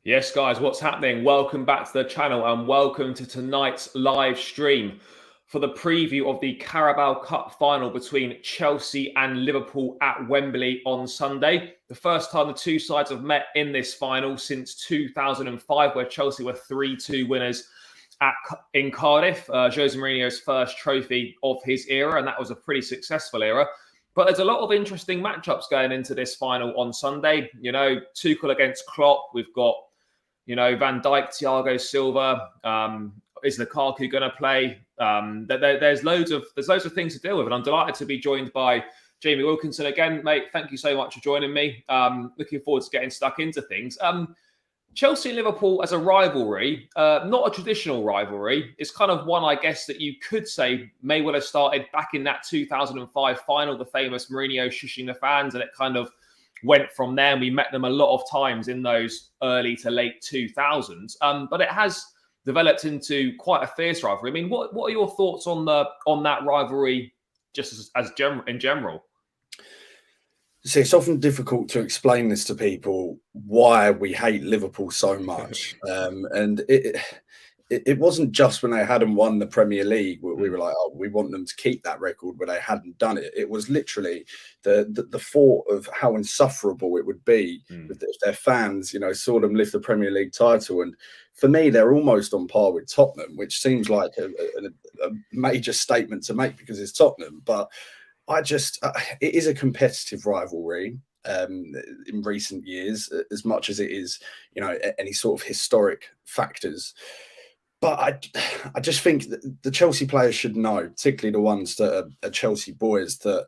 Yes, guys, what's happening? Welcome back to the channel and welcome to tonight's live stream for the preview of the Carabao Cup final between Chelsea and Liverpool at Wembley on Sunday. The first time the two sides have met in this final since 2005, where Chelsea were 3-2 winners in Cardiff. Jose Mourinho's first trophy of his era, and that was a pretty successful era. But there's a lot of interesting matchups going into this final on Sunday. You know, Tuchel against Klopp. We've got Van Dijk, Thiago Silva. Is Lukaku going to play? There's loads of things to deal with, and I'm delighted to be joined by Jamie Wilkinson again, mate. Thank you so much for joining me. Looking forward to getting stuck into things. Chelsea and Liverpool as a rivalry, not a traditional rivalry. It's kind of one, I guess, that you could say may well have started back in that 2005 final, the famous Mourinho shushing the fans, and it kind of went from there, and we met them a lot of times in those early to late 2000s. But it has developed into quite a fierce rivalry. I mean, what are your thoughts on that rivalry, just in general? See, it's often difficult to explain this to people why we hate Liverpool so much, and it wasn't just when they hadn't won the Premier League where we were like, oh, we want them to keep that record where they hadn't done it. It was literally the thought of how insufferable it would be if their fans, saw them lift the Premier League title. And for me, they're almost on par with Tottenham, which seems like a major statement to make because it's Tottenham. But it is a competitive rivalry in recent years, as much as it is, any sort of historic factors. But I just think that the Chelsea players should know, particularly the ones that are Chelsea boys, that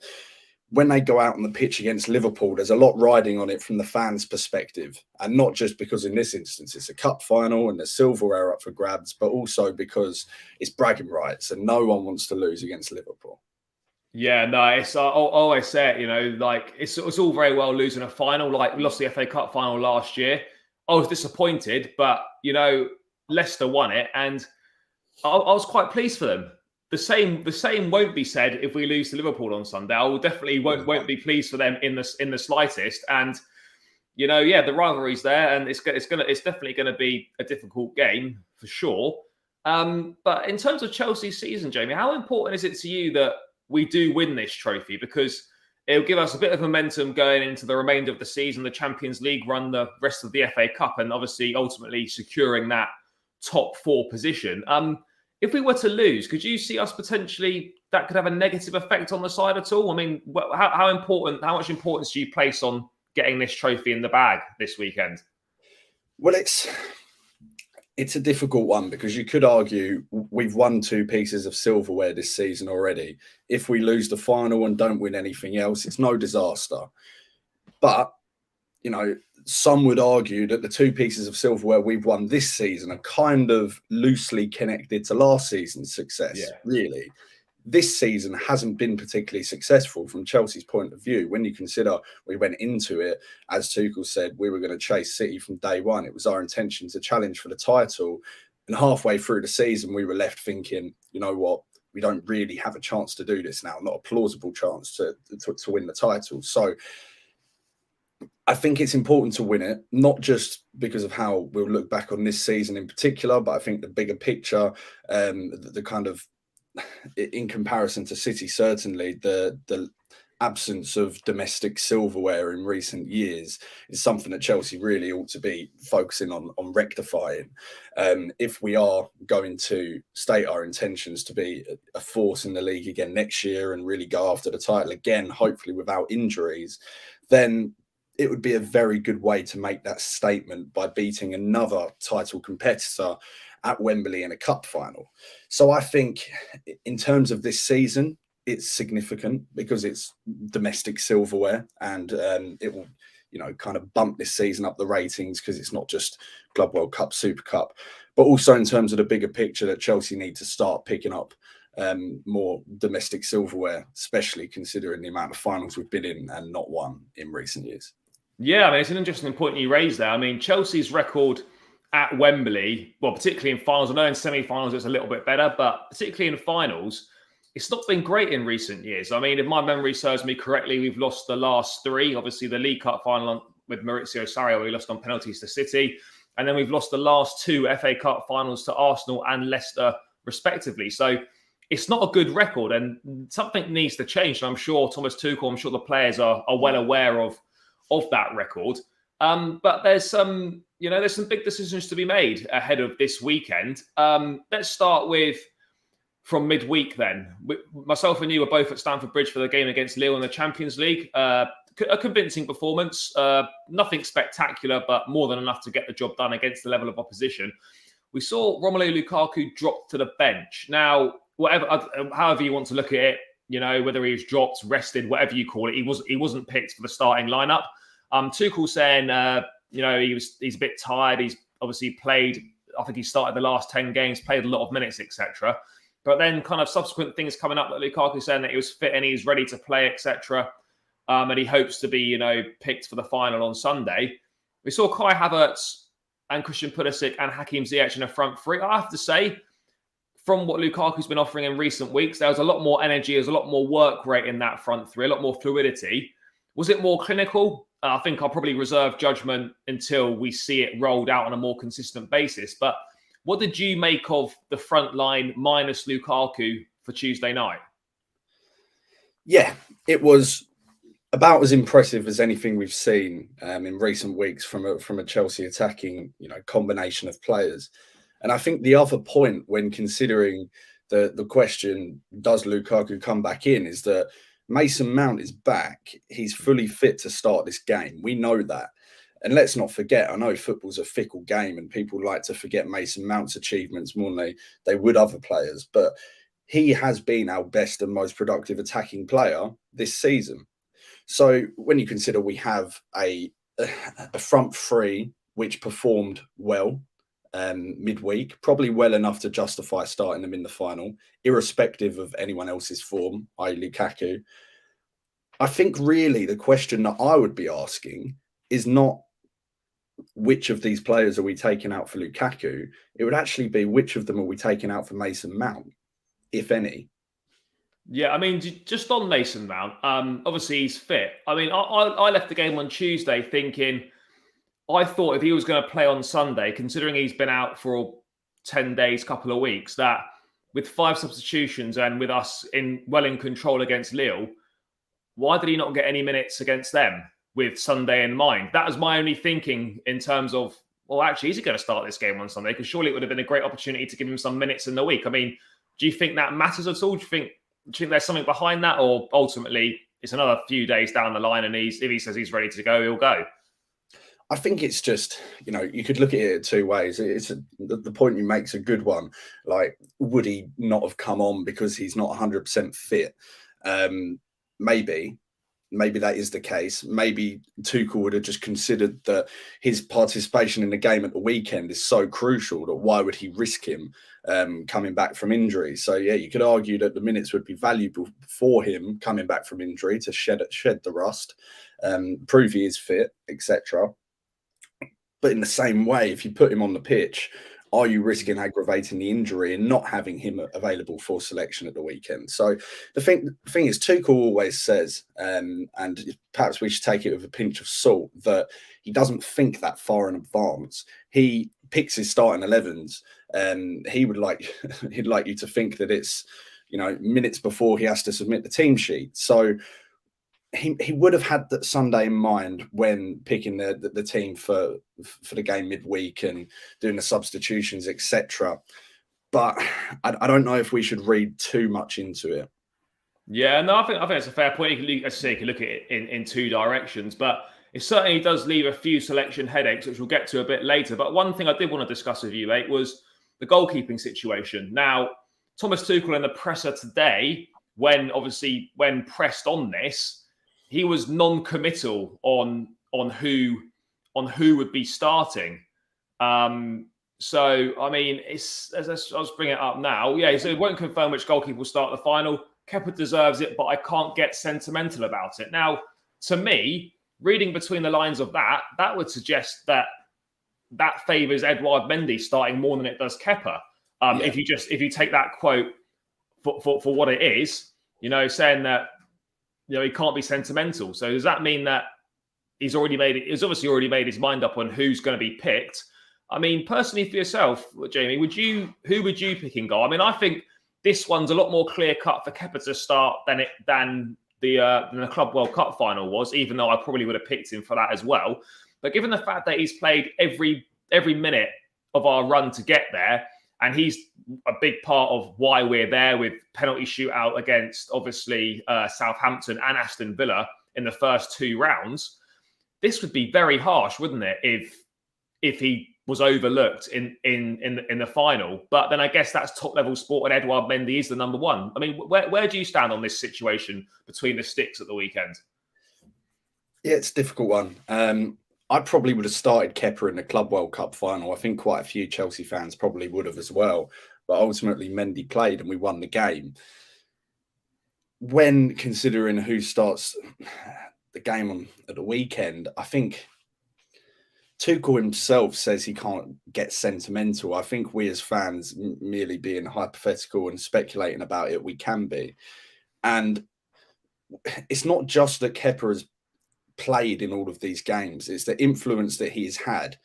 when they go out on the pitch against Liverpool, there's a lot riding on it from the fans' perspective. And not just because in this instance it's a cup final and there's silverware up for grabs, but also because it's bragging rights and no one wants to lose against Liverpool. Yeah, no, I always say it, it's all very well losing a final. Like, we lost the FA Cup final last year. I was disappointed, but, Leicester won it, and I was quite pleased for them. The same won't be said if we lose to Liverpool on Sunday. I will definitely won't be pleased for them in the slightest. And the rivalry's there, and it's definitely gonna be a difficult game for sure. But in terms of Chelsea's season, Jamie, how important is it to you that we do win this trophy? Because it'll give us a bit of momentum going into the remainder of the season, the Champions League run, the rest of the FA Cup, and obviously ultimately securing that top 4 position. If we were to lose, could you see us potentially that could have a negative effect on the side at all? I mean, how much importance do you place on getting this trophy in the bag this weekend? Well, it's a difficult one because you could argue we've won 2 pieces of silverware this season already. If we lose the final and don't win anything else, it's no disaster. But, some would argue that the 2 pieces of silverware we've won this season are kind of loosely connected to last season's success, really. This season hasn't been particularly successful from Chelsea's point of view. When you consider we went into it, as Tuchel said, we were going to chase City from day one. It was our intention to challenge for the title. And halfway through the season, we were left thinking, you know what, we don't really have a chance to do this now, not a plausible chance to win the title. So I think it's important to win it, not just because of how we'll look back on this season in particular, but I think the bigger picture, the kind of, in comparison to City, certainly the absence of domestic silverware in recent years is something that Chelsea really ought to be focusing on rectifying. If we are going to state our intentions to be a force in the league again next year and really go after the title again, hopefully without injuries, then it would be a very good way to make that statement by beating another title competitor at Wembley in a cup final. So I think in terms of this season, it's significant because it's domestic silverware, and it will, kind of bump this season up the ratings because it's not just Club World Cup, Super Cup, but also in terms of the bigger picture that Chelsea need to start picking up more domestic silverware, especially considering the amount of finals we've been in and not won in recent years. Yeah, I mean, it's an interesting point you raised there. I mean, Chelsea's record at Wembley, well, particularly in finals, I know in semi-finals it's a little bit better, but particularly in finals, it's not been great in recent years. I mean, if my memory serves me correctly, we've lost the last 3. Obviously, the League Cup final with Maurizio Sarri, we lost on penalties to City. And then we've lost the last 2 FA Cup finals to Arsenal and Leicester, respectively. So it's not a good record, and something needs to change. And I'm sure Thomas Tuchel, I'm sure the players are well aware of that record. But there's some big decisions to be made ahead of this weekend. Let's start with from midweek then. Myself and you were both at Stamford Bridge for the game against Lille in the Champions League. A convincing performance, nothing spectacular, but more than enough to get the job done against the level of opposition. We saw Romelu Lukaku drop to the bench. Now, however you want to look at it, whether he was dropped, rested, whatever you call it, he wasn't picked for the starting lineup. Tuchel saying, he's a bit tired. He's obviously played. I think he started the last 10 games, played a lot of minutes, etc. But then, kind of subsequent things coming up, like Lukaku saying that he was fit and he's ready to play, etc. And he hopes to be, picked for the final on Sunday. We saw Kai Havertz and Christian Pulisic and Hakim Ziyech in a front three. I have to say, from what Lukaku's been offering in recent weeks, there was a lot more energy, there's a lot more work rate in that front three, a lot more fluidity. Was it more clinical? I think I'll probably reserve judgment until we see it rolled out on a more consistent basis. But what did you make of the front line minus Lukaku for Tuesday night? Yeah, it was about as impressive as anything we've seen in recent weeks from a Chelsea attacking, combination of players. And I think the other point when considering the question, does Lukaku come back in, is that Mason Mount is back. He's fully fit to start this game. We know that. And let's not forget, I know football's a fickle game and people like to forget Mason Mount's achievements more than they would other players. But he has been our best and most productive attacking player this season. So when you consider we have a front three which performed well midweek, probably well enough to justify starting them in the final, irrespective of anyone else's form, i.e. Lukaku. I think really the question that I would be asking is not which of these players are we taking out for Lukaku. It would actually be which of them are we taking out for Mason Mount, if any. Yeah, I mean, just on Mason Mount, obviously he's fit. I mean, I left the game on Tuesday thinking, I thought if he was going to play on Sunday, considering he's been out for 10 days, couple of weeks, that with 5 substitutions and with us in control against Lille, why did he not get any minutes against them with Sunday in mind? That was my only thinking in terms of, well, actually, is he going to start this game on Sunday? Because surely it would have been a great opportunity to give him some minutes in the week. I mean, do you think that matters at all? Do you think there's something behind that? Or ultimately, it's another few days down the line and if he says he's ready to go, he'll go? I think it's just, you could look at it 2 ways. The point you make is a good one. Like, would he not have come on because he's not 100% fit? Maybe that is the case. Maybe Tuchel would have just considered that his participation in the game at the weekend is so crucial that why would he risk him coming back from injury? So, yeah, you could argue that the minutes would be valuable for him coming back from injury to shed the rust, prove he is fit, etc. But in the same way, if you put him on the pitch, are you risking aggravating the injury and not having him available for selection at the weekend? So the thing is, Tuchel always says, and perhaps we should take it with a pinch of salt, that he doesn't think that far in advance. He picks his starting 11s, and he'd like you to think that it's minutes before he has to submit the team sheet. So he would have had that Sunday in mind when picking the team for the game midweek and doing the substitutions, etc. But I don't know if we should read too much into it. Yeah, no, I think it's a fair point. You can look at it in 2 directions, but it certainly does leave a few selection headaches, which we'll get to a bit later. But one thing I did want to discuss with you, mate, was the goalkeeping situation. Now, Thomas Tuchel in the presser today, when pressed on this, he was non-committal on who would be starting. So, I mean, I'll just bring it up now. Yeah, so it won't confirm which goalkeeper will start the final. Kepa deserves it, but I can't get sentimental about it. Now, to me, reading between the lines of that would suggest that favours Edouard Mendy starting more than it does Kepa. If you take that quote for what it is, saying that he can't be sentimental. So does that mean that he's obviously already made his mind up on who's going to be picked? I mean, personally for yourself, Jamie, who would you pick in goal? I mean, I think this one's a lot more clear cut for Kepa to start than the Club World Cup final was, even though I probably would have picked him for that as well. But given the fact that he's played every minute of our run to get there, and he's a big part of why we're there with penalty shootout against, obviously, Southampton and Aston Villa in the first 2 rounds, this would be very harsh, wouldn't it, if he was overlooked in the final? But then I guess that's top level sport, and Edouard Mendy is the number one. I mean, where do you stand on this situation between the sticks at the weekend? Yeah, it's a difficult one. I probably would have started Kepa in the Club World Cup final. I think quite a few Chelsea fans probably would have as well. But ultimately, Mendy played and we won the game. When considering who starts the game at the weekend, I think Tuchel himself says he can't get sentimental. I think we as fans, merely being hypothetical and speculating about it, we can be. And it's not just that Kepa has played in all of these games. It's the influence that he's had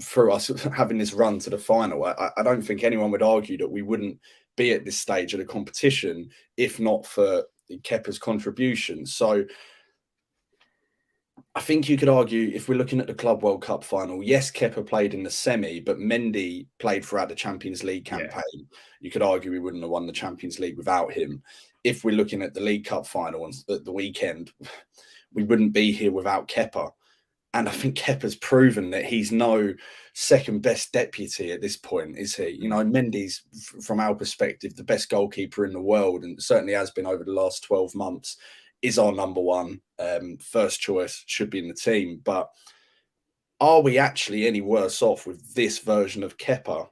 for us having this run to the final. I don't think anyone would argue that we wouldn't be at this stage of the competition if not for Kepa's contribution. So I think you could argue, if we're looking at the Club World Cup final, yes, Kepa played in the semi, but Mendy played throughout the Champions League campaign. Yeah. You could argue we wouldn't have won the Champions League without him. If we're looking at the League Cup final at the weekend, we wouldn't be here without Kepa. And I think Kepa's proven that he's no second best deputy at this point, is he? You know, Mendy's, from our perspective, the best goalkeeper in the world, and certainly has been over the last 12 months, is our number one. First choice, should be in the team. But are we actually any worse off with this version of Kepa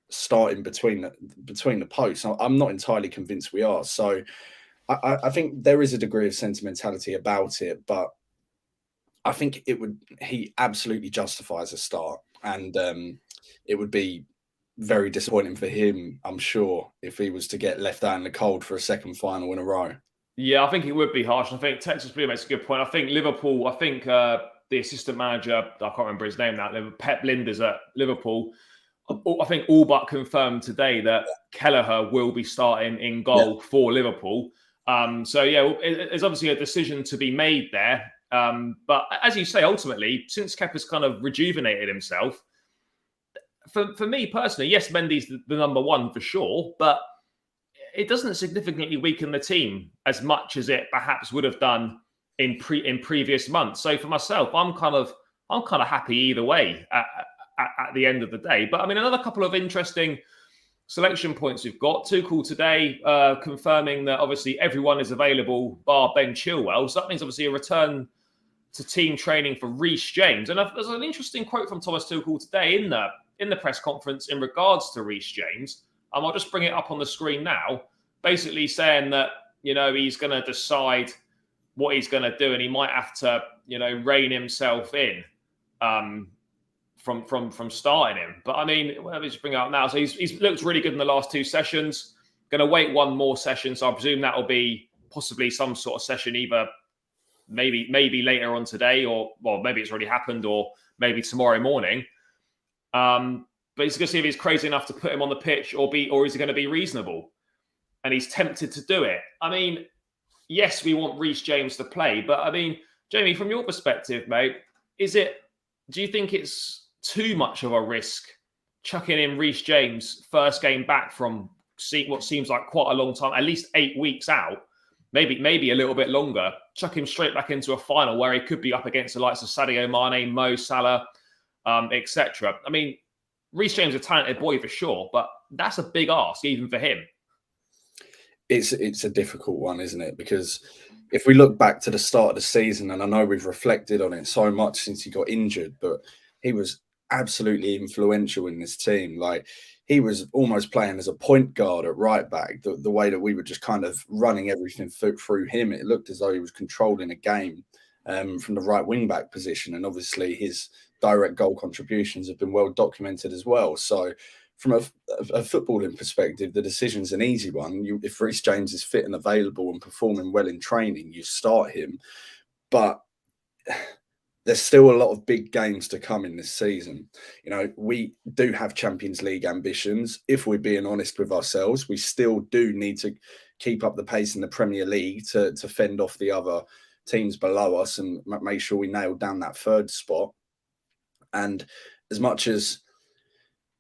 starting between the posts? I'm not entirely convinced we are. So I think there is a degree of sentimentality about it, but I think he absolutely justifies a start, and it would be very disappointing for him, I'm sure, if he was to get left out in the cold for a second final in a row. Yeah, I think it would be harsh. I think Texas Blue makes a good point. I think Liverpool, the assistant manager, I can't remember his name now, Pep Linders at Liverpool, I think all but confirmed today that Kelleher will be starting in goal for Liverpool. So, yeah, there's obviously a decision to be made there. But as you say, ultimately, since Kepa's kind of rejuvenated himself, for me personally, yes, Mendy's the number one for sure, but it doesn't significantly weaken the team as much as it perhaps would have done in previous months. So for myself, I'm kind of happy either way at the end of the day. But I mean, another couple of interesting selection points we've got. Tuchel today confirming that obviously everyone is available bar Ben Chilwell. So that means obviously a return to team training for Reece James. And there's an interesting quote from Thomas Tuchel today in the press conference in regards to Reece James. I'll just bring it up on the screen now, basically saying that, you know, he's going to decide what he's going to do and he might have to, you know, rein himself in from starting him. But I mean, let me just bring it up now. So he's looked really good in the last 2 sessions. Going to wait one more session. So I presume that will be possibly some sort of session, either maybe later on today, or, well, maybe it's already happened, or maybe tomorrow morning. But he's going to see if he's crazy enough to put him on the pitch, or is he going to be reasonable? And he's tempted to do it. I mean, yes, we want Reece James to play, but I mean, Jamie, from your perspective, mate, do you think it's too much of a risk chucking in Reece James first game back from what seems like quite a long time, at least 8 weeks out, maybe a little bit longer, chuck him straight back into a final where he could be up against the likes of Sadio Mane, Mo Salah, etc. I mean, Reece James is a talented boy for sure, but that's a big ask even for him. It's a difficult one, isn't it? Because if we look back to the start of the season, and I know we've reflected on it so much since he got injured, but he was absolutely influential in this team. Like, he was almost playing as a point guard at right back, the way that we were just kind of running everything through him. It looked as though he was controlling a game from the right wing back position. And obviously his direct goal contributions have been well documented as well. So from a footballing perspective, the decision's an easy one. If Reece James is fit and available and performing well in training, you start him. But there's still a lot of big games to come in this season. You know, we do have Champions League ambitions. If we're being honest with ourselves, we still do need to keep up the pace in the Premier League to fend off the other teams below us and make sure we nail down that third spot. And as much as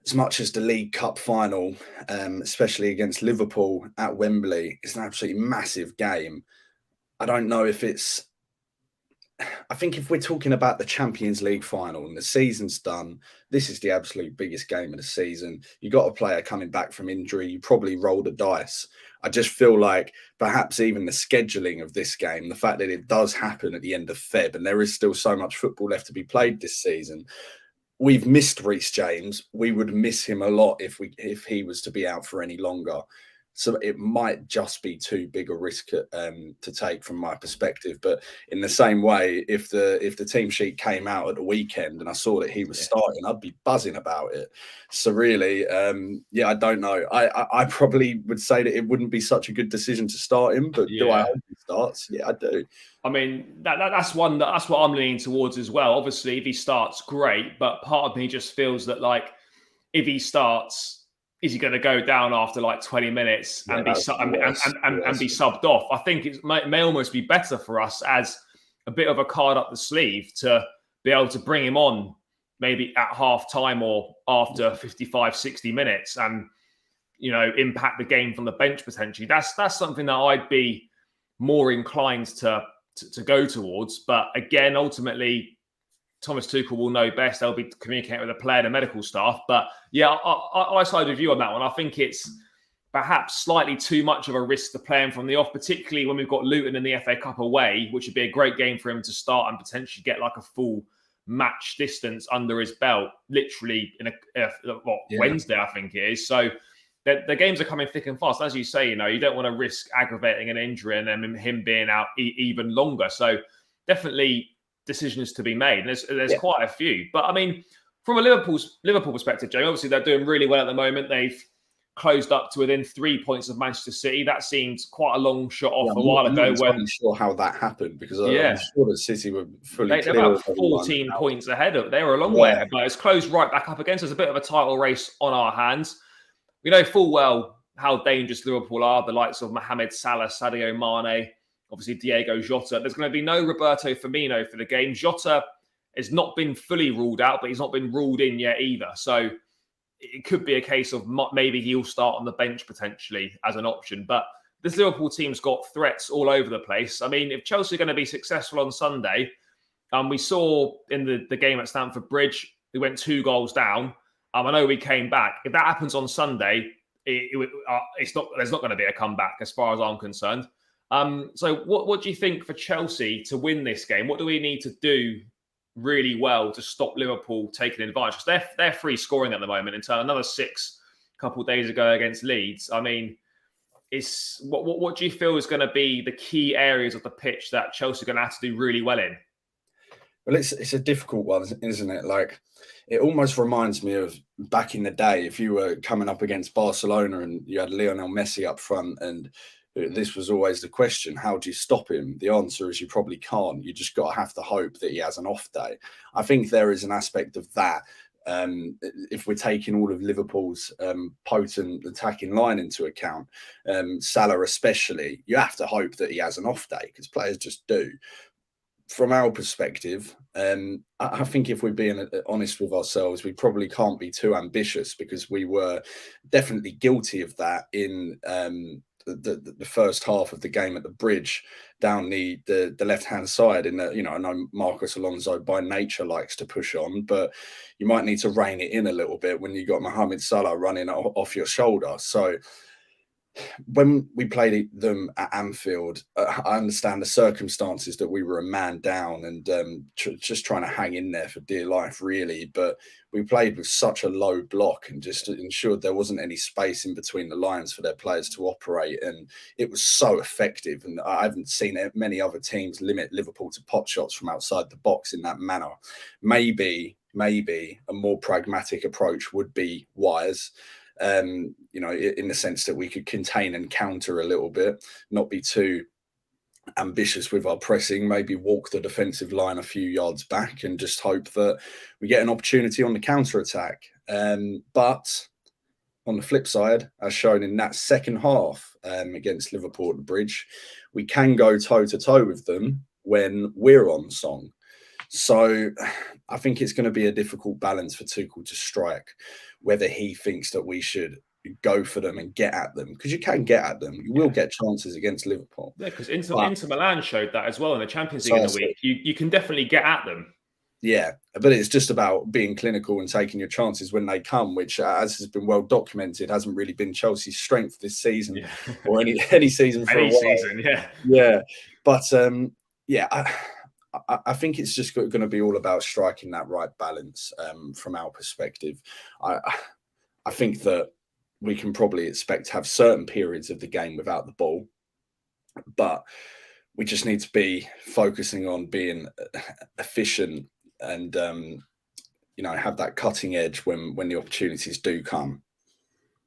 the League Cup final, especially against Liverpool at Wembley, is an absolutely massive game. I don't know if it's... I think if we're talking about the Champions League final and the season's done, this is the absolute biggest game of the season. You got a player coming back from injury. You probably roll the dice. I just feel like perhaps even the scheduling of this game, the fact that it does happen at the end of Feb and there is still so much football left to be played this season. We've missed Reece James. We would miss him a lot if he was to be out for any longer. So it might just be too big a risk to take from my perspective. But in the same way, if the team sheet came out at the weekend and I saw that he was starting, I'd be buzzing about it. So really, I don't know. I probably would say that it wouldn't be such a good decision to start him. But do I hope he starts? Yeah, I do. I mean, that's what I'm leaning towards as well. Obviously, if he starts, great. But part of me just feels that, like, if he starts, is he going to go down after like 20 minutes and be subbed off? I think it may almost be better for us as a bit of a card up the sleeve to be able to bring him on maybe at half time or after 55, 60 minutes and, you know, impact the game from the bench potentially. That's something that I'd be more inclined to go towards. But again, ultimately, Thomas Tuchel will know best. They'll be communicating with the player and the medical staff. But yeah, I side with you on that one. I think it's perhaps slightly too much of a risk to play him from the off, particularly when we've got Luton in the FA Cup away, which would be a great game for him to start and potentially get like a full match distance under his belt, literally in Wednesday, I think it is. So the games are coming thick and fast. As you say, you know, you don't want to risk aggravating an injury and then him being out even longer. So definitely decisions to be made. And there's quite a few. But I mean, from a Liverpool perspective, Jamie, obviously they're doing really well at the moment. They've closed up to within 3 points of Manchester City. That seems quite a long shot off a while ago. I'm not sure how that happened because I'm sure that City were fully clear. They're about 14 points ahead of. They were a long way ahead, but it's closed right back up again. So there's a bit of a title race on our hands. We know full well how dangerous Liverpool are. The likes of Mohamed Salah, Sadio Mane, obviously Diego Jota. There's going to be no Roberto Firmino for the game. Jota has not been fully ruled out, but he's not been ruled in yet either. So it could be a case of maybe he'll start on the bench potentially as an option. But this Liverpool team's got threats all over the place. I mean, if Chelsea are going to be successful on Sunday, we saw in the game at Stamford Bridge, we went 2 goals down. I know we came back. If that happens on Sunday, there's not going to be a comeback as far as I'm concerned. So what do you think for Chelsea to win this game? What do we need to do really well to stop Liverpool taking advantage? Because they're free scoring at the moment. In turn, another 6 a couple of days ago against Leeds. I mean, what do you feel is going to be the key areas of the pitch that Chelsea are going to have to do really well in? Well, it's a difficult one, isn't it? Like, it almost reminds me of back in the day, if you were coming up against Barcelona and you had Lionel Messi up front, and this was always the question: how do you stop him? The answer is you probably can't. You just got to have to hope that he has an off day. I think there is an aspect of that. If we're taking all of Liverpool's potent attacking line into account, Salah especially, you have to hope that he has an off day because players just do. From our perspective, I think if we're being honest with ourselves, we probably can't be too ambitious because we were definitely guilty of that in the first half of the game at the Bridge down the left-hand side. In the, I know Marcos Alonso by nature likes to push on, but you might need to rein it in a little bit when you got Mohamed Salah running off your shoulder. So when we played them at Anfield, I understand the circumstances that we were a man down and just trying to hang in there for dear life, really. But we played with such a low block and just ensured there wasn't any space in between the lines for their players to operate. And it was so effective. And I haven't seen many other teams limit Liverpool to pot shots from outside the box in that manner. Maybe a more pragmatic approach would be wise. In the sense that we could contain and counter a little bit, not be too ambitious with our pressing, maybe walk the defensive line a few yards back and just hope that we get an opportunity on the counter-attack. But on the flip side, as shown in that second half against Liverpool at the Bridge, we can go toe-to-toe with them when we're on song. So I think it's going to be a difficult balance for Tuchel to strike, whether he thinks that we should go for them and get at them, because you can get at them. You will get chances against Liverpool. Yeah, because Inter Milan showed that as well in the Champions League in the week. You can definitely get at them. Yeah, but it's just about being clinical and taking your chances when they come, which, as has been well documented, hasn't really been Chelsea's strength this season or any season for a while. Season, yeah. Yeah, but I think it's just going to be all about striking that right balance from our perspective. I think that we can probably expect to have certain periods of the game without the ball, but we just need to be focusing on being efficient and have that cutting edge when the opportunities do come.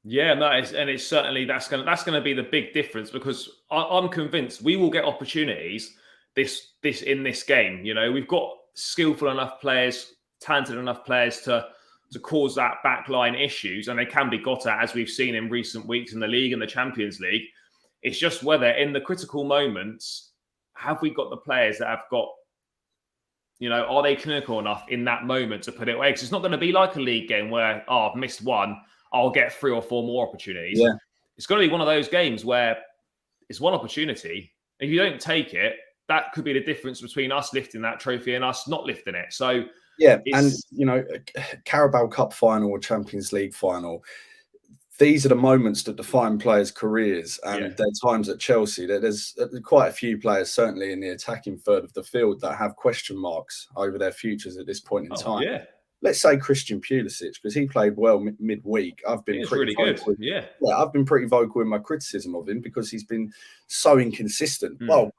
Yeah, no, it's certainly that's going to be the big difference, because I'm convinced we will get opportunities in this game. We've got skillful enough players, talented enough players to cause that backline issues, and they can be got at, as we've seen in recent weeks in the league and the Champions League. It's just whether in the critical moments, have we got the players that have got, are they clinical enough in that moment to put it away? Because it's not going to be like a league game where, I've missed one, I'll get 3 or 4 more opportunities. Yeah. It's going to be one of those games where it's one opportunity. If you don't take it, that could be the difference between us lifting that trophy and us not lifting it. So, yeah, and Carabao Cup final or Champions League final, these are the moments that define players' careers. And there are times at Chelsea that there's quite a few players, certainly in the attacking third of the field, that have question marks over their futures at this point in time. Yeah. Let's say Christian Pulisic, because he played well midweek. I've been pretty vocal. Yeah, I've been pretty vocal in my criticism of him because he's been so inconsistent. Well,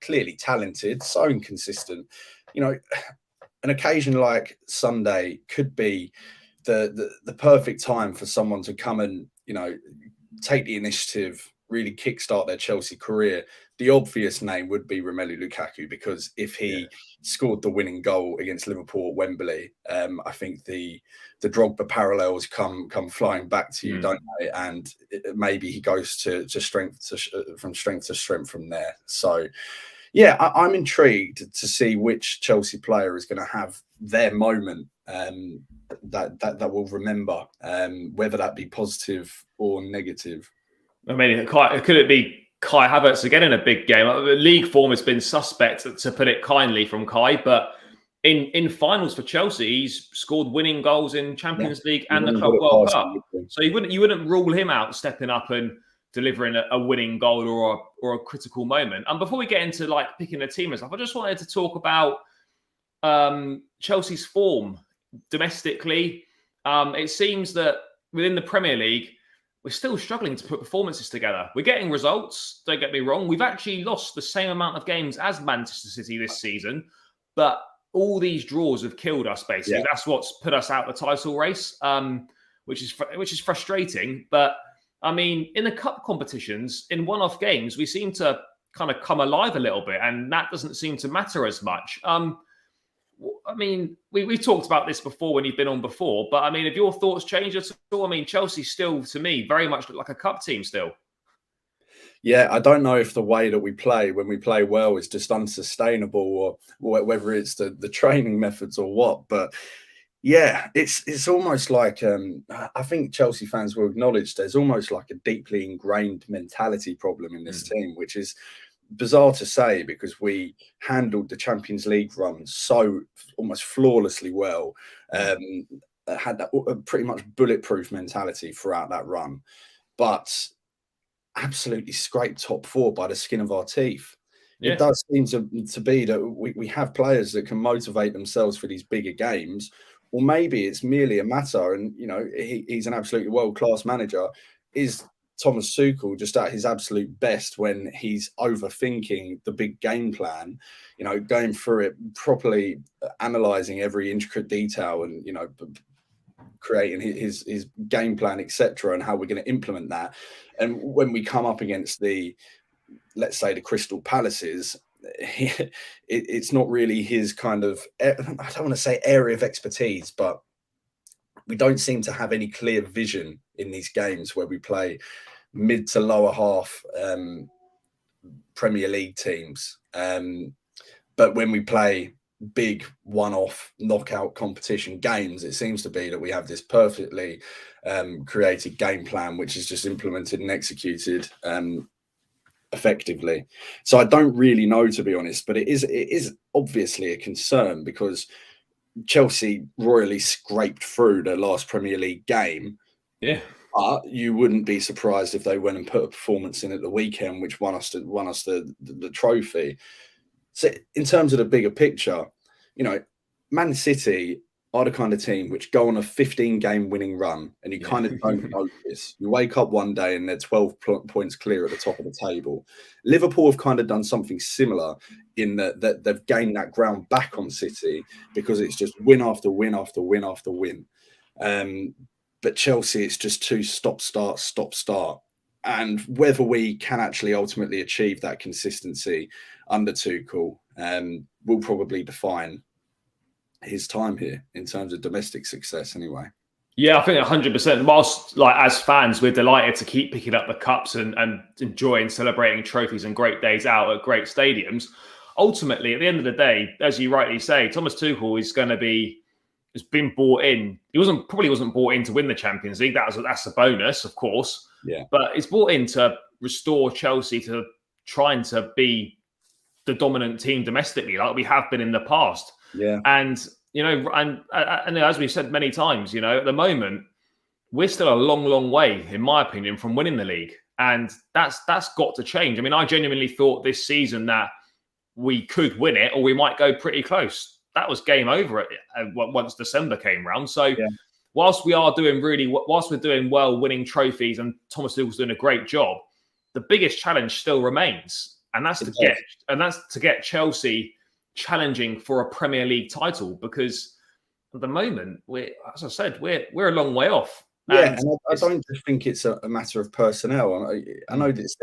clearly talented, so inconsistent. An occasion like Sunday could be the perfect time for someone to come and take the initiative, really kickstart their Chelsea career. The obvious name would be Romelu Lukaku, because if he scored the winning goal against Liverpool at Wembley, I think the Drogba parallels come flying back to you, don't they? And maybe he goes from strength to strength from there. So, yeah, I'm intrigued to see which Chelsea player is going to have their moment that we'll remember, whether that be positive or negative. I mean, could it be Kai Havertz again in a big game? The league form has been suspect, to put it kindly, from Kai, but in finals for Chelsea, he's scored winning goals in Champions League and the Club World Cup. So you wouldn't rule him out stepping up and delivering a winning goal or a critical moment. And before we get into picking a team and stuff, I just wanted to talk about Chelsea's form domestically. It seems that within the Premier League, we're still struggling to put performances together. We're getting results, don't get me wrong. We've actually lost the same amount of games as Manchester City this season, but all these draws have killed us, basically. That's what's put us out the title race, which is frustrating. But I mean, in the cup competitions, in one-off games, we seem to kind of come alive a little bit, and that doesn't seem to matter as much. I mean, we talked about this before when you've been on before, but I mean, have your thoughts changed at all? I mean, Chelsea still, to me, very much look like a cup team still. Yeah, I don't know if the way that we play when we play well is just unsustainable, or whether it's the training methods or what. But yeah, it's almost like I think Chelsea fans will acknowledge there's almost like a deeply ingrained mentality problem in this team, which is bizarre to say because we handled the Champions League run so almost flawlessly well, had that pretty much bulletproof mentality throughout that run, but absolutely scraped top 4 by the skin of our teeth. Yeah. It does seem to be that we have players that can motivate themselves for these bigger games, or maybe it's merely a matter, and he's an absolutely world-class manager, is Thomas Tuchel just at his absolute best when he's overthinking the big game plan, going through it properly, analysing every intricate detail and, creating his game plan, etc., and how we're going to implement that. And when we come up against the let's say, the Crystal Palaces, it's not really his kind of, I don't want to say area of expertise, but we don't seem to have any clear vision in these games where we play mid to lower half Premier League teams. But when we play big one-off knockout competition games, it seems to be that we have this perfectly created game plan, which is just implemented and executed effectively. So I don't really know, to be honest, but it is obviously a concern because Chelsea royally scraped through their last Premier League game. Yeah. But you wouldn't be surprised if they went and put a performance in at the weekend, which won us the trophy. So in terms of the bigger picture, you know, Man City are the kind of team which go on a 15-game winning run and you kind of don't notice. You wake up one day and they're 12 points clear at the top of the table. Liverpool have kind of done something similar in that they've gained that ground back on City because it's just win after win after win after win. But Chelsea, it's just too stop, start. And whether we can actually ultimately achieve that consistency under Tuchel will probably define his time here in terms of domestic success anyway. Yeah, I think 100%. Whilst, like, as fans, we're delighted to keep picking up the cups and enjoying celebrating trophies and great days out at great stadiums. Ultimately, at the end of the day, as you rightly say, Thomas Tuchel is going to be, has been bought in. He probably wasn't bought in to win the Champions League. That's a bonus, of course. Yeah. But it's brought in to restore Chelsea to trying to be the dominant team domestically, like we have been in the past. Yeah. And, you know, and as we've said many times, you know, at the moment, we're still a long, long way, in my opinion, from winning the league. And that's got to change. I mean, I genuinely thought this season that we could win it or we might go pretty close. That was game over once December came round. So whilst we're doing well winning trophies and Thomas Tuchel's doing a great job, the biggest challenge still remains. And that's to get Chelsea challenging for a Premier League title, because at the moment, we're a long way off. Yeah, and I don't just think it's a matter of personnel. I know it's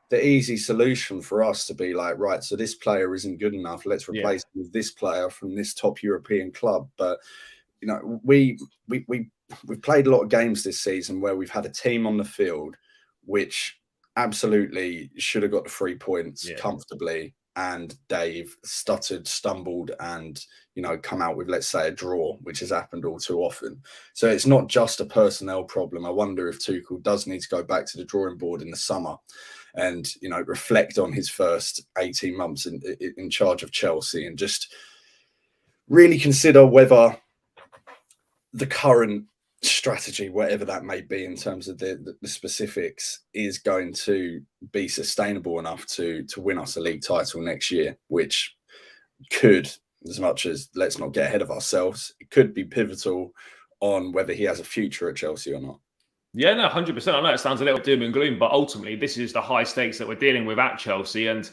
the easy solution for us to be like, right, so this player isn't good enough. Let's replace him with this player from this top European club. But you know, we've played a lot of games this season where we've had a team on the field which absolutely should have got the 3 points comfortably, and Dave stuttered, stumbled, and, you know, come out with, let's say, a draw, which has happened all too often. So it's not just a personnel problem. I wonder if Tuchel does need to go back to the drawing board in the summer and, you know, reflect on his first 18 months in charge of Chelsea and just really consider whether the current strategy, whatever that may be in terms of the specifics, is going to be sustainable enough to win us a league title next year, which could, as much as let's not get ahead of ourselves, it could be pivotal on whether he has a future at Chelsea or not. Yeah, no, 100%. I know it sounds a little doom and gloom, but ultimately this is the high stakes that we're dealing with at Chelsea. And,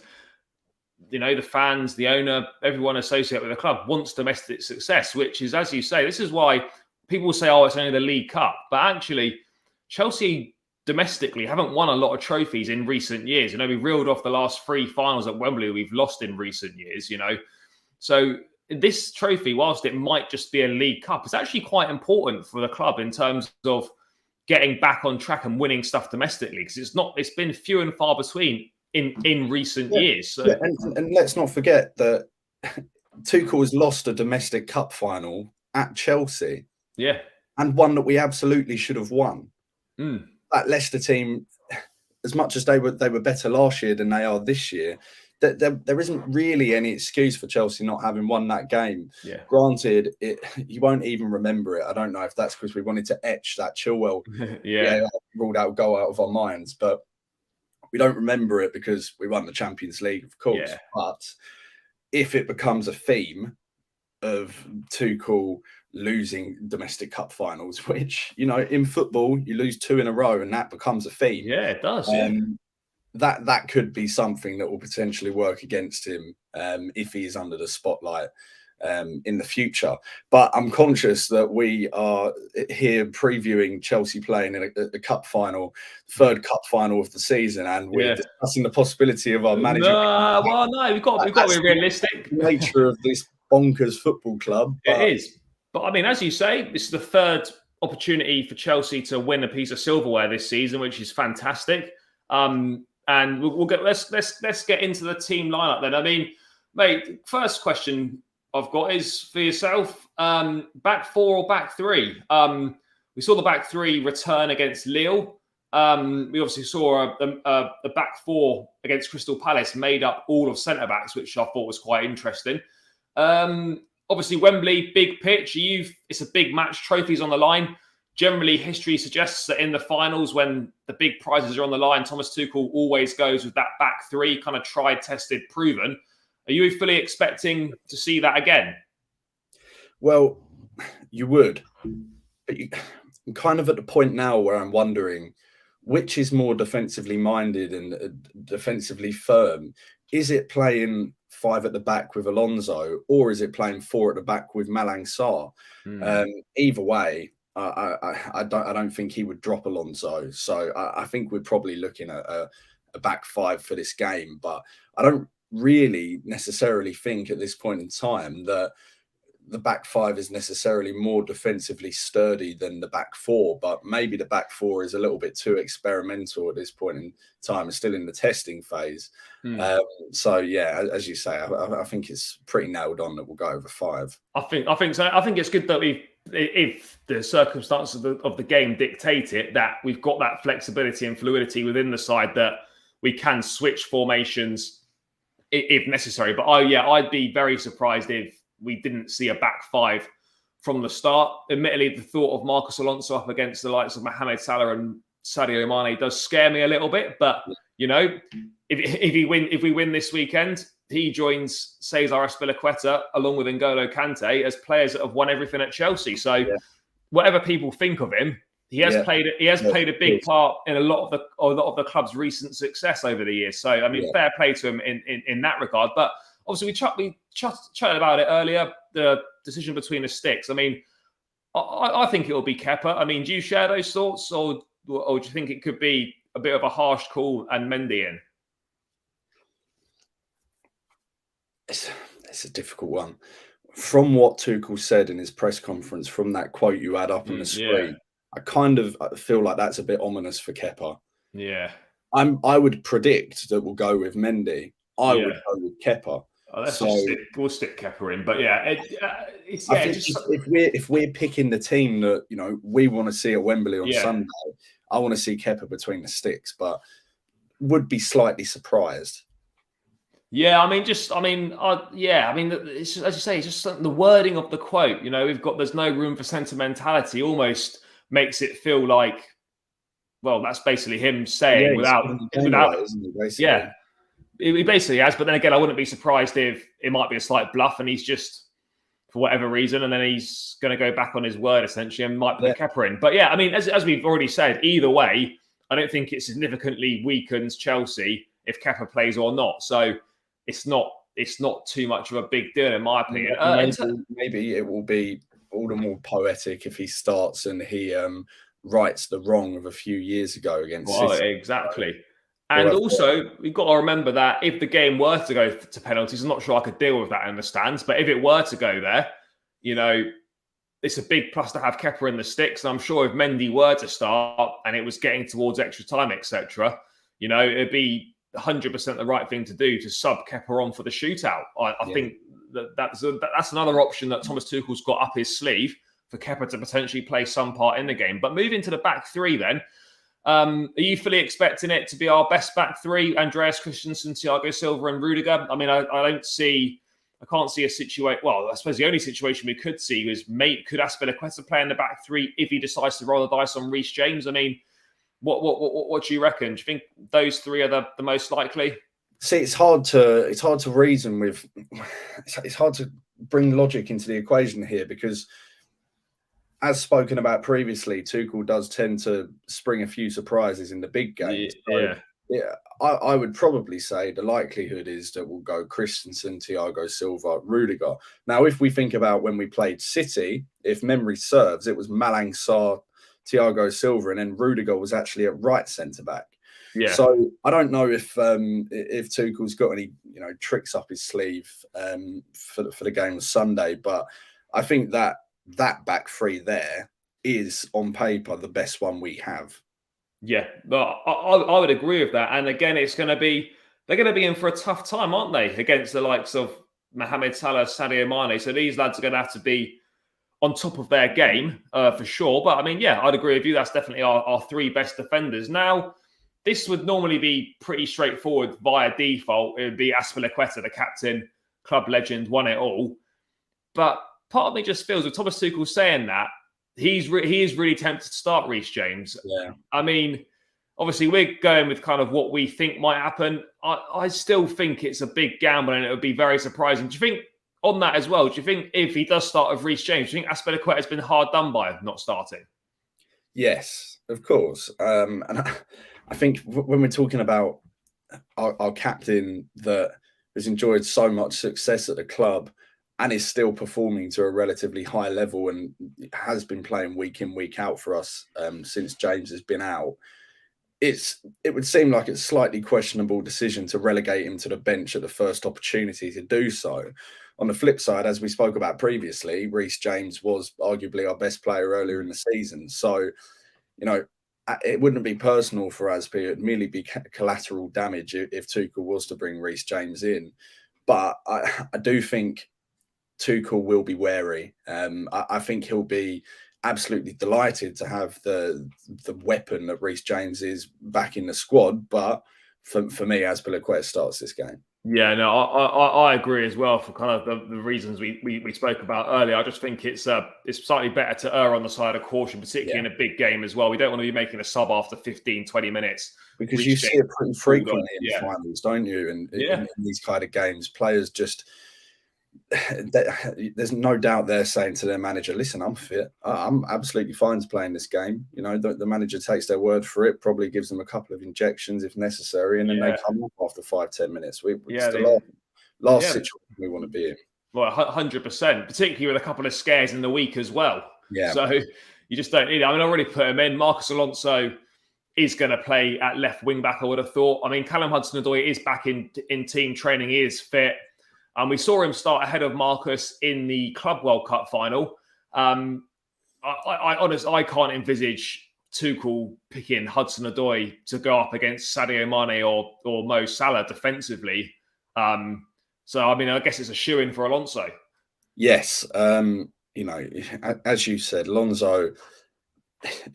you know, the fans, the owner, everyone associated with the club wants domestic success, which is, as you say, this is why people say, oh, it's only the League Cup. But actually, Chelsea domestically haven't won a lot of trophies in recent years. You know, we reeled off the last 3 finals at Wembley we've lost in recent years, you know. So this trophy, whilst it might just be a League Cup, it's actually quite important for the club in terms of getting back on track and winning stuff domestically, because it's been few and far between in recent years. So. Yeah, and let's not forget that Tuchel has lost a domestic cup final at Chelsea. Yeah. And one that we absolutely should have won. That Leicester team, as much as they were better last year than they are this year, there isn't really any excuse for Chelsea not having won that game. Yeah. Granted, you won't even remember it. I don't know if that's because we wanted to etch that Chilwell ruled out goal out of our minds, but we don't remember it because we won the Champions League, of course. Yeah. But if it becomes a theme of Tuchel losing domestic cup finals, which, you know, in football, you lose 2 in a row and that becomes a theme. Yeah, it does. That could be something that will potentially work against him if he is under the spotlight in the future. But I'm conscious that we are here previewing Chelsea playing in the cup final, third cup final of the season, and we're discussing the possibility of our manager. No, we've got to be realistic. The nature of this bonkers football club. It is. But I mean, as you say, this is the third opportunity for Chelsea to win a piece of silverware this season, which is fantastic. And we'll get let's get into the team lineup then. I mean, mate, first question I've got is for yourself: back four or back three? We saw the back three return against Lille. We obviously saw a back four against Crystal Palace made up all of centre backs, which I thought was quite interesting. Obviously, Wembley, big pitch. It's a big match. Trophies on the line. Generally, history suggests that in the finals, when the big prizes are on the line, Thomas Tuchel always goes with that back three, kind of tried, tested, proven. Are you fully expecting to see that again? Well, you would. But I'm kind of at the point now where I'm wondering which is more defensively minded and defensively firm. Is it playing 5 at the back with Alonso, or is it playing 4 at the back with Malang Sarr? Either way, I don't think he would drop Alonso. So I think we're probably looking at a back 5 for this game. But I don't really necessarily think at this point in time that the back 5 is necessarily more defensively sturdy than the back 4, but maybe the back 4 is a little bit too experimental at this point in time. It's still in the testing phase. So yeah, as you say, I think it's pretty nailed on that we'll go over 5. I think so. I think it's good that if the circumstances of the game dictate it, that we've got that flexibility and fluidity within the side that we can switch formations if necessary. But I'd be very surprised if we didn't see a back 5 from the start. Admittedly, the thought of Marcos Alonso up against the likes of Mohamed Salah and Sadio Mane does scare me a little bit. But, you know, if we win this weekend, he joins Cesar Azpilicueta along with N'Golo Kante as players that have won everything at Chelsea. So whatever people think of him, he has played a big part in a lot of the club's recent success over the years. So, I mean, fair play to him in that regard. But obviously, we chatted about it earlier, the decision between the sticks. I mean, I think it will be Kepa. I mean, do you share those thoughts, or do you think it could be a bit of a harsh call and Mendy in? It's a difficult one. From what Tuchel said in his press conference, from that quote you had up on the screen, I kind of feel like that's a bit ominous for Kepa. Yeah. I would predict that we'll go with Mendy. I would go with Kepa. We'll stick Kepa in, but if we're picking the team that we want to see at Wembley on Sunday, I want to see Kepa between the sticks, but would be slightly surprised. Yeah, it's just, as you say, it's just the wording of the quote. There's no room for sentimentality. Almost makes it feel like, well, that's basically him saying without, he basically has. But then again, I wouldn't be surprised if it might be a slight bluff and he's just, for whatever reason, and then he's going to go back on his word essentially and might put Kepa in. But as we've already said, either way, I don't think it significantly weakens Chelsea if Kepa plays or not. So it's not too much of a big deal in my opinion. Maybe it will be all the more poetic if he starts and he rights the wrong of a few years ago against City. Exactly. And also, we've got to remember that if the game were to go to penalties, I'm not sure I could deal with that in the stands, but if it were to go there, it's a big plus to have Kepa in the sticks. And I'm sure if Mendy were to start and it was getting towards extra time, etc., it'd be 100% the right thing to do to sub Kepa on for the shootout. I think that's another option that Thomas Tuchel's got up his sleeve for Kepa to potentially play some part in the game. But moving to the back 3 then, are you fully expecting it to be our best back 3? Andreas Christensen, Thiago Silva and Rudiger? I mean, I can't see a situation. Well, I suppose the only situation we could see is could Azpilicueta play in the back 3 if he decides to roll the dice on Reece James? I mean, what do you reckon? Do you think those 3 are the most likely? See, it's hard to reason with. It's hard to bring logic into the equation here because, as spoken about previously, Tuchel does tend to spring a few surprises in the big games. Yeah, I would probably say the likelihood is that we'll go Christensen, Thiago Silva, Rudiger. Now, if we think about when we played City, if memory serves, it was Malang Sarr, Thiago Silva, and then Rudiger was actually at right centre back. Yeah. So I don't know if Tuchel's got any tricks up his sleeve for the game of Sunday, but I think that back three there is on paper the best one we have. Yeah, but I would agree with that. And again, they're going to be in for a tough time, aren't they, against the likes of Mohamed Salah, Sadio Mane. So these lads are going to have to be on top of their game for sure. But I mean, yeah, I'd agree with you. That's definitely our three best defenders. Now, this would normally be pretty straightforward via default. It would be Azpilicueta, the captain, club legend, won it all. But part of me just feels with Thomas Tuchel saying that, he is really tempted to start Reece James. Yeah. I mean, obviously, we're going with kind of what we think might happen. I still think it's a big gamble and it would be very surprising. Do you think on that as well? Do you think if he does start with Reece James, do you think Azpilicueta has been hard done by not starting? Yes, of course. And I think when we're talking about our captain that has enjoyed so much success at the club and is still performing to a relatively high level and has been playing week in, week out for us since James has been out, it would seem like it's a slightly questionable decision to relegate him to the bench at the first opportunity to do so. On the flip side, as we spoke about previously, Reece James was arguably our best player earlier in the season. So, it wouldn't be personal for us, but it would merely be collateral damage if Tuchel was to bring Reece James in. But I do think Tuchel will be wary. I think he'll be absolutely delighted to have the weapon that Reece James is back in the squad. But for me, Azpilicueta starts this game. Yeah, no, I agree as well for kind of the reasons we spoke about earlier. I just think it's slightly better to err on the side of caution, particularly in a big game as well. We don't want to be making a sub after 15, 20 minutes. Because you see it pretty frequently in finals, don't you? And in these kind of games, players just... There's no doubt they're saying to their manager, listen, I'm fit. I'm absolutely fine to play in this game. The manager takes their word for it, probably gives them a couple of injections if necessary, and then they come up after 5-10 minutes. It's the last situation we want to be in. Well, 100%, particularly with a couple of scares in the week as well. Yeah. So you just don't need it. I mean, I already put him in. Marcus Alonso is going to play at left wing back, I would have thought. I mean, Callum Hudson-Odoi is back in team training. He is fit. And we saw him start ahead of Marcus in the Club World Cup final. I honestly, I can't envisage Tuchel picking Hudson-Odoi to go up against Sadio Mane or Mo Salah defensively. So, I mean, I guess it's a shoo-in for Alonso. Yes. As you said, Alonso,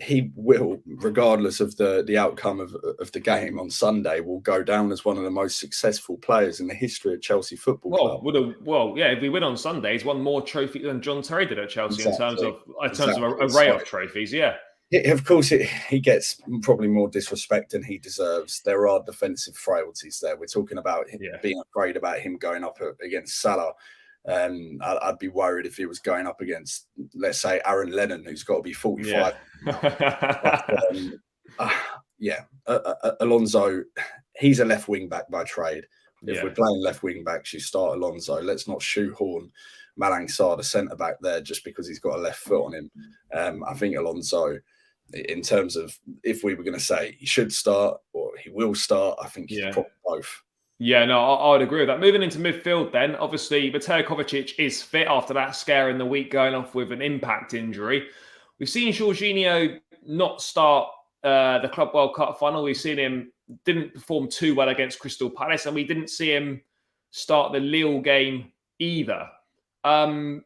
he will, regardless of the outcome of the game on Sunday, will go down as one of the most successful players in the history of Chelsea Football Club. If we win on Sunday, he's won more trophies than John Terry did at Chelsea in terms of array of trophies. Yeah. Of course, he gets probably more disrespect than he deserves. There are defensive frailties there. We're talking about him being afraid about him going up against Salah. I'd be worried if he was going up against, let's say, Aaron Lennon, who's got to be 45. Alonso, he's a left wing back by trade. If we're playing left wing backs, you start Alonso. Let's not shoehorn Malang Sarr, the centre back, there just because he's got a left foot on him. I think Alonso, in terms of if we were going to say he should start or he will start, I think he's probably both. Yeah, no, I would agree with that. Moving into midfield then, obviously, Mateo Kovacic is fit after that scare in the week going off with an impact injury. We've seen Jorginho not start the Club World Cup final. We've seen him didn't perform too well against Crystal Palace, and we didn't see him start the Lille game either. Now,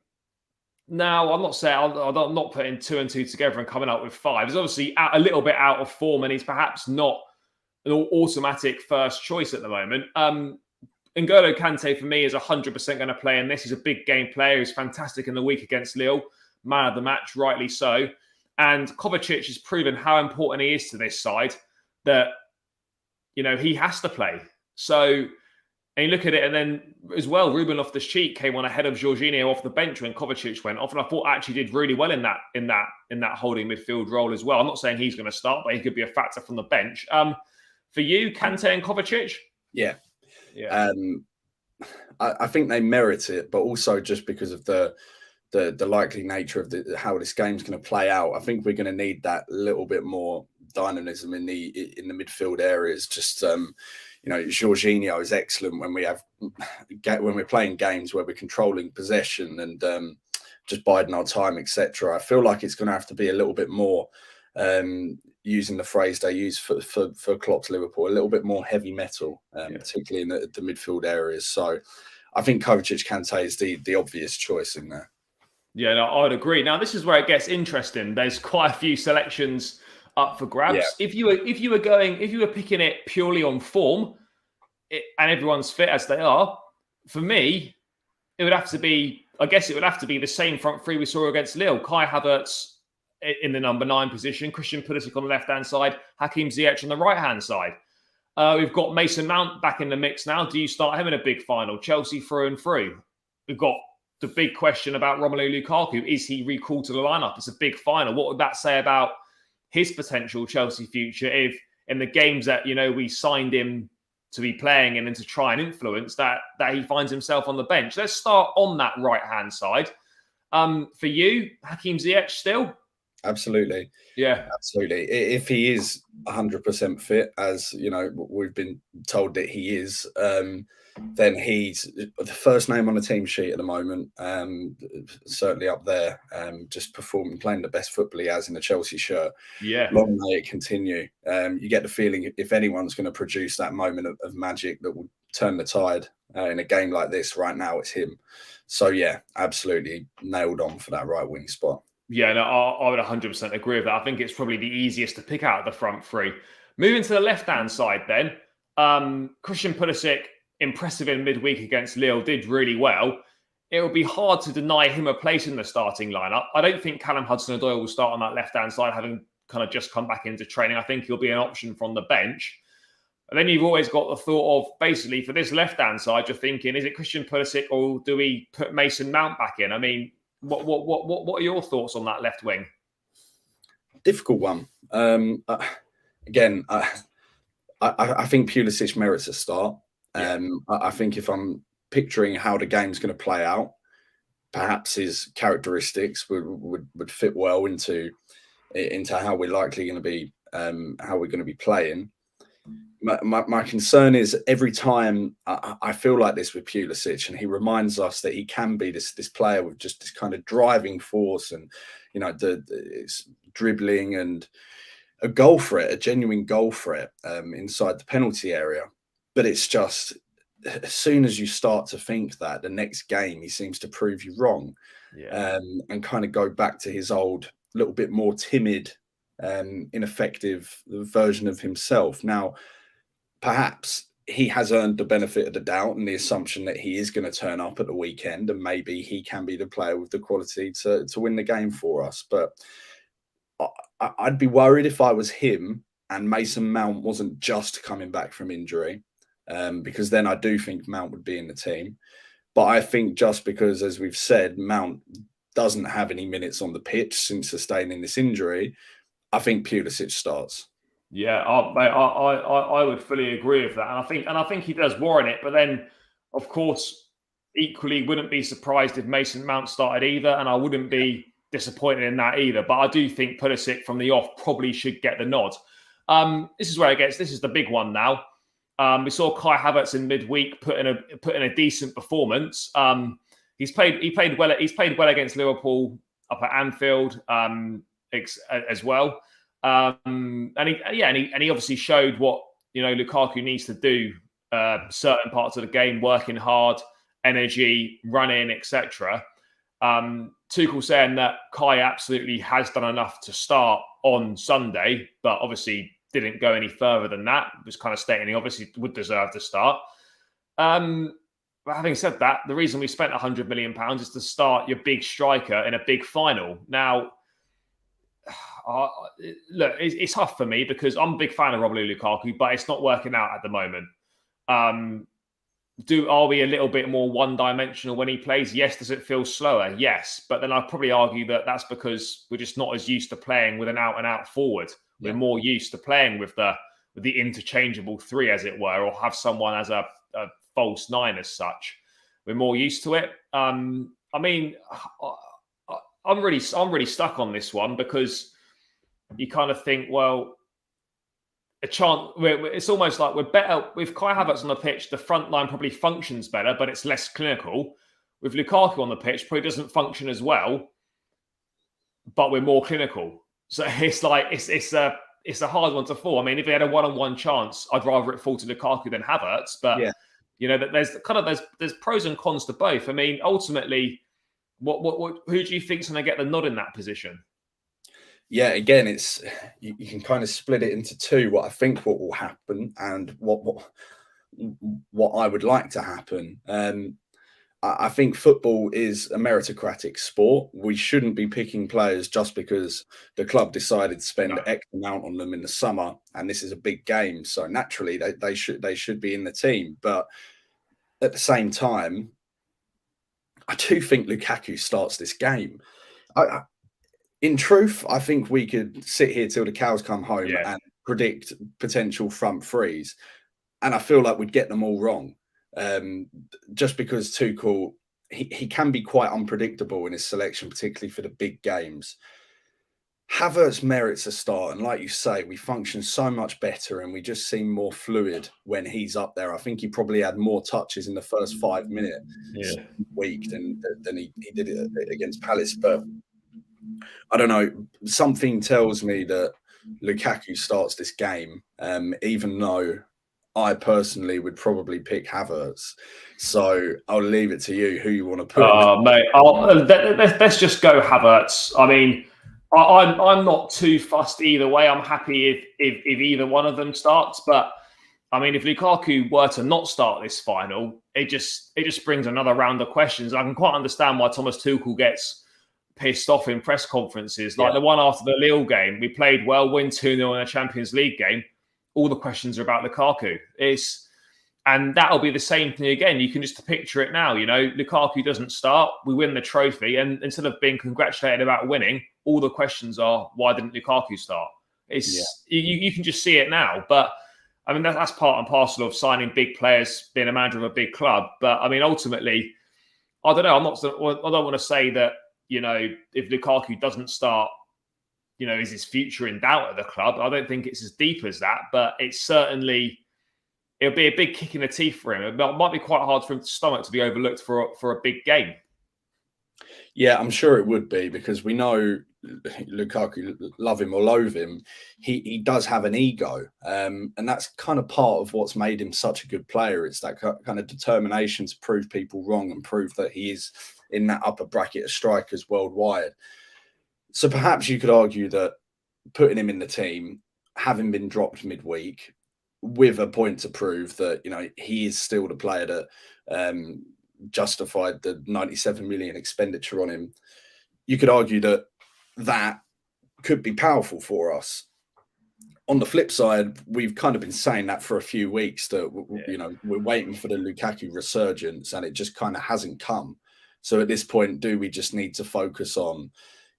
I'm not saying I'm not putting 2 and 2 together and coming up with 5. He's obviously a little bit out of form, and he's perhaps not an automatic first choice at the moment. N'Golo Kante, for me, is 100% going to play in this. He's a big game player. He's fantastic in the week against Lille. Man of the match, rightly so. And Kovacic has proven how important he is to this side that, he has to play. So, and you look at it, and then as well, Ruben Loftus-Cheek came on ahead of Jorginho off the bench when Kovacic went off, and I thought actually did really well in that holding midfield role as well. I'm not saying he's going to start, but he could be a factor from the bench. For you, Kante and Kovacic? Yeah. Yeah. I think they merit it, but also just because of the likely nature of how this game's going to play out. I think we're going to need that little bit more dynamism in the midfield areas. Just Jorginho is excellent when we're playing games where we're controlling possession and just biding our time, etc. I feel like it's going to have to be a little bit more, using the phrase they use for Klopp's Liverpool, a little bit more heavy metal, particularly in the midfield areas. So I think Kovacic Kante is the obvious choice in there. Yeah, no, I would agree. Now, this is where it gets interesting. There's quite a few selections up for grabs. Yeah. If you were picking it purely on form, and everyone's fit as they are, for me, it would have to be the same front three we saw against Lille. Kai Havertz in the number 9 position, Christian Pulisic on the left-hand side, Hakim Ziyech on the right-hand side. We've got Mason Mount back in the mix now. Do you start him in a big final? Chelsea through and through. We've got the big question about Romelu Lukaku. Is he recalled to the lineup? It's a big final. What would that say about his potential Chelsea future if in the games that, we signed him to be playing and then to try and influence that he finds himself on the bench? Let's start on that right-hand side. For you, Hakim Ziyech still? Absolutely. Yeah. Absolutely. If he is 100% fit, as we've been told that he is, then he's the first name on the team sheet at the moment. Certainly up there. Just playing the best football he has in a Chelsea shirt. Yeah. Long may it continue. You get the feeling if anyone's going to produce that moment of magic that will turn the tide in a game like this right now, it's him. So yeah, absolutely nailed on for that right wing spot. Yeah, no, I would 100% agree with that. I think it's probably the easiest to pick out of the front three. Moving to the left-hand side then, Christian Pulisic, impressive in midweek against Lille, did really well. It would be hard to deny him a place in the starting lineup. I don't think Callum Hudson-Odoi will start on that left-hand side, having kind of just come back into training. I think he'll be an option from the bench. And then you've always got the thought of, basically, for this left-hand side, you're thinking, is it Christian Pulisic or do we put Mason Mount back in? I mean, what are your thoughts on that left wing? Difficult one. Again, I think Pulisic merits a start. I think if I'm picturing how the game's going to play out, perhaps his characteristics would fit well into how we're likely going to be, how we're going to be playing. My concern is every time I feel like this with Pulisic, and he reminds us that he can be this player with just this kind of driving force and it's dribbling and a goal threat, a genuine goal threat inside the penalty area. But it's just as soon as you start to think that, the next game he seems to prove you wrong, and kind of go back to his old, little bit more timid, ineffective version of himself. Now, perhaps he has earned the benefit of the doubt and the assumption that he is going to turn up at the weekend and maybe he can be the player with the quality to win the game for us. But I'd be worried if I was him and Mason Mount wasn't just coming back from injury, because then I do think Mount would be in the team. But I think just because, as we've said, Mount doesn't have any minutes on the pitch since sustaining this injury, I think Pulisic starts. Yeah, I would fully agree with that, and I think he does warrant it. But then, of course, equally wouldn't be surprised if Mason Mount started either, and I wouldn't be disappointed in that either. But I do think Pulisic from the off probably should get the nod. This is where it gets. This is the big one now. We saw Kai Havertz in midweek put in a decent performance. He played well against Liverpool up at Anfield as well. And he obviously showed what Lukaku needs to do. Certain parts of the game, working hard, energy, running, etc. Tuchel saying that Kai absolutely has done enough to start on Sunday, but obviously didn't go any further than that. Was kind of stating he obviously would deserve to start. But having said that, the reason we spent £100 million is to start your big striker in a big final. Now, look, it's tough for me because I'm a big fan of Romelu Lukaku, but it's not working out at the moment. Are we a little bit more one-dimensional when he plays? Yes. Does it feel slower? Yes. But then I'd probably argue that that's because we're just not as used to playing with an out-and-out forward. We're more used to playing with the the interchangeable three, as it were, or have someone as a false nine as such. We're more used to it. I mean, I'm really stuck on this one because you kind of think, well, a chance. It's almost like we're better with Kai Havertz on the pitch. The front line probably functions better, but it's less clinical. With Lukaku on the pitch, probably doesn't function as well, but we're more clinical. So it's like it's a hard one to fall. I mean, if we had a one-on-one chance, I'd rather it fall to Lukaku than Havertz. But Yeah. you know, there's pros and cons to both. I mean, ultimately, who do you think's going to get the nod in that position? Yeah, again, it's you can kind of split it into two. What I think what will happen and what I would like to happen. I think football is a meritocratic sport. We shouldn't be picking players just because the club decided to spend X amount on them in the summer, and this is a big game. So naturally, they should be in the team. But at the same time, I do think Lukaku starts this game. In truth, I think we could sit here till the cows come home and predict potential front threes, and I feel like we'd get them all wrong. Just because Tuchel, he can be quite unpredictable in his selection, particularly for the big games. Havertz merits a start, and like you say, we function so much better and we just seem more fluid when he's up there. I think he probably had more touches in the first 5 minutes week than he did it against Palace. But I don't know, something tells me that Lukaku starts this game, even though I personally would probably pick Havertz. So I'll leave it to you who you want to put. Mate, let's just go Havertz. I mean, I'm not too fussed either way. I'm happy if either one of them starts. But I mean, if Lukaku were to not start this final, it just brings another round of questions. I can quite understand why Thomas Tuchel gets pissed off in press conferences. Like the one after the Lille game, we played well, win 2-0 in a Champions League game. All the questions are about Lukaku. And that'll be the same thing again. You can just picture it now. You know, Lukaku doesn't start, we win the trophy, and instead of being congratulated about winning, all the questions are, why didn't Lukaku start? You can just see it now. But I mean, that's part and parcel of signing big players, being a manager of a big club. But I mean, ultimately, I don't know. I don't want to say that, you know, if Lukaku doesn't start, you know, is his future in doubt at the club? I don't think it's as deep as that, but it'll be a big kick in the teeth for him. It might be quite hard for him to stomach to be overlooked for a big game. Yeah, I'm sure it would be, because we know Lukaku, love him or loathe him, he does have an ego. And that's kind of part of what's made him such a good player. It's that kind of determination to prove people wrong and prove that he is in that upper bracket of strikers worldwide. So perhaps you could argue that putting him in the team, having been dropped midweek, with a point to prove that, you know, he is still the player that justified the 97 million expenditure on him, you could argue that that could be powerful for us. On the flip side, we've kind of been saying that for a few weeks, that you know, we're waiting for the Lukaku resurgence, and it just kind of hasn't come. So at this point, do we just need to focus on,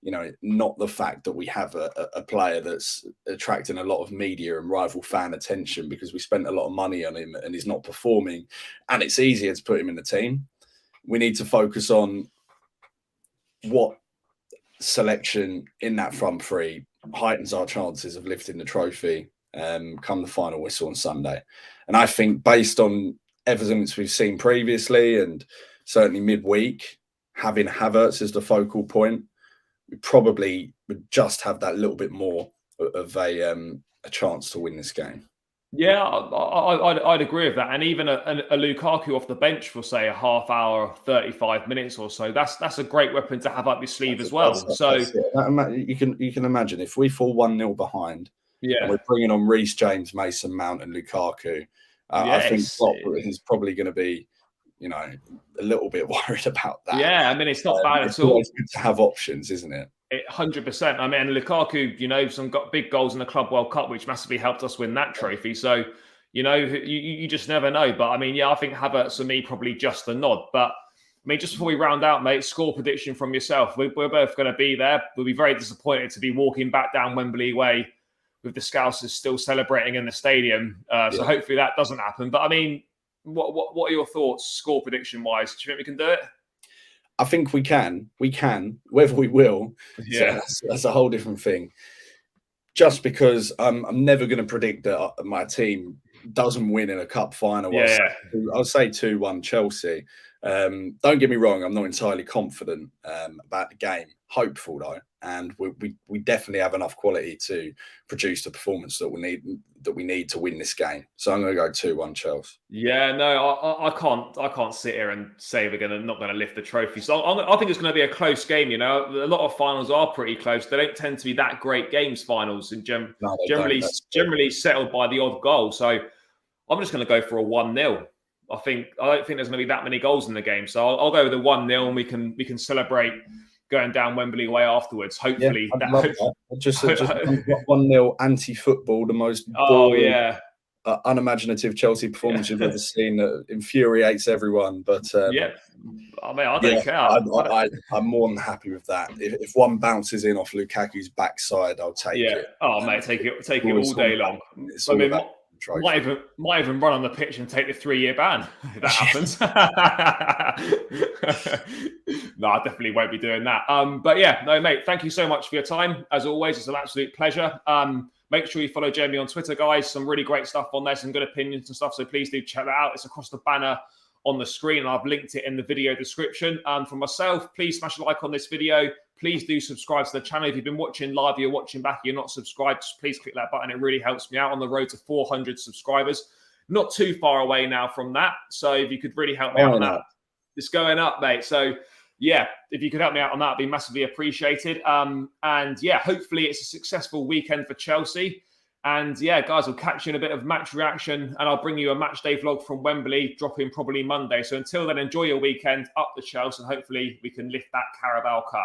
you know, not the fact that we have a player that's attracting a lot of media and rival fan attention because we spent a lot of money on him and he's not performing, and it's easier to put him in the team? We need to focus on what selection in that front three heightens our chances of lifting the trophy come the final whistle on Sunday. And I think, based on evidence we've seen previously and certainly midweek, having Havertz as the focal point, we probably would just have that little bit more of a chance to win this game. Yeah, I'd agree with that. And even a Lukaku off the bench for, say, a half hour, 35 minutes or so, that's a great weapon to have up your sleeve as well. So you can imagine if we fall 1-0 behind, and we're bringing on Reece James, Mason Mount, and Lukaku. I think Klopp is probably going to be, you know, a little bit worried about that. Yeah, I mean, it's not bad at all. It's always good to have options, isn't it? 100%. I mean, Lukaku, you know, got big goals in the Club World Cup, which massively helped us win that trophy. So, you know, you just never know. But I mean, yeah, I think Havertz for me probably just a nod. But I mean, just before we round out, mate, score prediction from yourself. We're both going to be there. We'll be very disappointed to be walking back down Wembley way with the Scousers still celebrating in the stadium. So hopefully that doesn't happen. But I mean, what are your thoughts, score prediction wise? Do you think we can do it? I think we can. We can. Whether we will, yeah, that's a whole different thing. Just because I'm never going to predict that my team doesn't win in a cup final. I'll say 2-1 Chelsea. Don't get me wrong, I'm not entirely confident about the game. Hopeful though, and we definitely have enough quality to produce the performance that we need to win this game. So I'm going to go 2-1 Chelsea. Yeah, no, I can't sit here and say we're not going to lift the trophy. So I think it's going to be a close game. You know, a lot of finals are pretty close. They don't tend to be that great games. Finals and generally settled by the odd goal. So I'm just going to go for a 1-0. I don't think there's going to be that many goals in the game. So I'll go with a 1-0 and we can celebrate going down Wembley way afterwards. Hopefully, just 1-0 anti-football, the most boring, unimaginative Chelsea performance you've ever seen that infuriates everyone. But I mean, I don't care. I'm more than happy with that. If one bounces in off Lukaku's backside, I'll take it. Oh, mate, take it all day long. I mean, might even run on the pitch and take the 3-year ban if that happens. No, I definitely won't be doing that. But yeah, no, mate, thank you so much for your time. As always, it's an absolute pleasure. Make sure you follow Jamie on Twitter, guys. Some really great stuff on there, some good opinions and stuff. So please do check that out. It's across the banner on the screen, and I've linked it in the video description. For myself, please smash a like on this video. Please do subscribe to the channel. If you've been watching live, you're watching back, you're not subscribed, just please click that button. It really helps me out on the road to 400 subscribers. Not too far away now from that. So if you could really help me out on that, it's going up, mate. So yeah, if you could help me out on that, it'd be massively appreciated. And yeah, hopefully it's a successful weekend for Chelsea. And yeah, guys, we'll catch you in a bit of match reaction, and I'll bring you a match day vlog from Wembley, dropping probably Monday. So until then, enjoy your weekend, up the Chelsea, and hopefully we can lift that Carabao Cup.